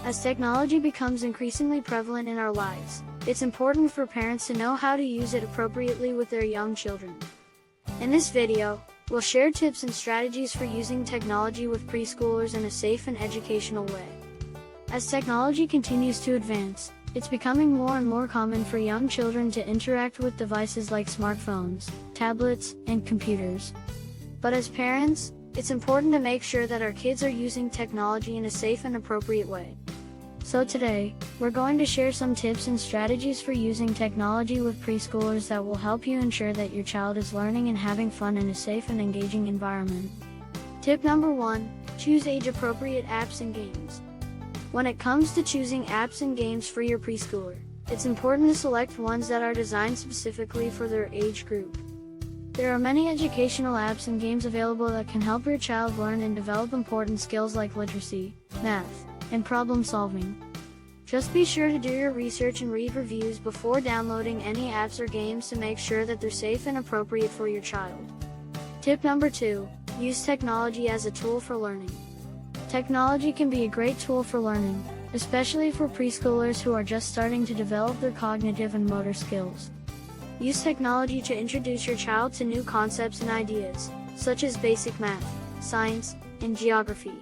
As technology becomes increasingly prevalent in our lives, it's important for parents to know how to use it appropriately with their young children. In this video, we'll share tips and strategies for using technology with preschoolers in a safe and educational way. As technology continues to advance, it's becoming more and more common for young children to interact with devices like smartphones, tablets, and computers. But as parents, it's important to make sure that our kids are using technology in a safe and appropriate way. So today, we're going to share some tips and strategies for using technology with preschoolers that will help you ensure that your child is learning and having fun in a safe and engaging environment. Tip number 1, choose age-appropriate apps and games. When it comes to choosing apps and games for your preschooler, it's important to select ones that are designed specifically for their age group. There are many educational apps and games available that can help your child learn and develop important skills like literacy, math, and problem solving. Just be sure to do your research and read reviews before downloading any apps or games to make sure that they're safe and appropriate for your child. Tip number 2, use technology as a tool for learning. Technology can be a great tool for learning, especially for preschoolers who are just starting to develop their cognitive and motor skills. Use technology to introduce your child to new concepts and ideas, such as basic math, science, and geography.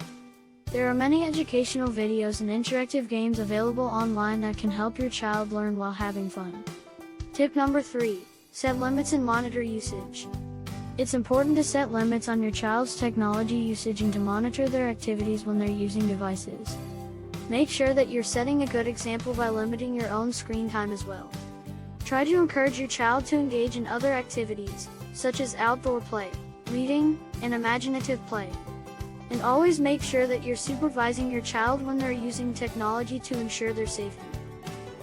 There are many educational videos and interactive games available online that can help your child learn while having fun. Tip number 3, set limits and monitor usage. It's important to set limits on your child's technology usage and to monitor their activities when they're using devices. Make sure that you're setting a good example by limiting your own screen time as well. Try to encourage your child to engage in other activities, such as outdoor play, reading, and imaginative play. And always make sure that you're supervising your child when they're using technology to ensure their safety.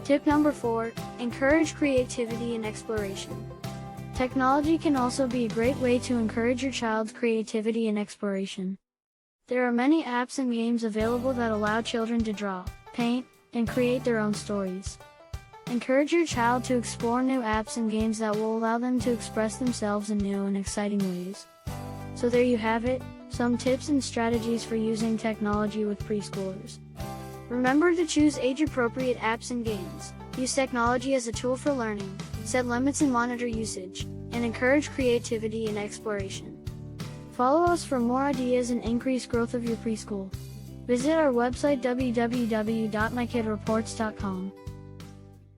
Tip number 4, encourage creativity and exploration. Technology can also be a great way to encourage your child's creativity and exploration. There are many apps and games available that allow children to draw, paint, and create their own stories. Encourage your child to explore new apps and games that will allow them to express themselves in new and exciting ways. So there you have it, some tips and strategies for using technology with preschoolers. Remember to choose age-appropriate apps and games, use technology as a tool for learning, set limits and monitor usage, and encourage creativity and exploration. Follow us for more ideas and increase growth of your preschool. Visit our website www.mykidreports.com.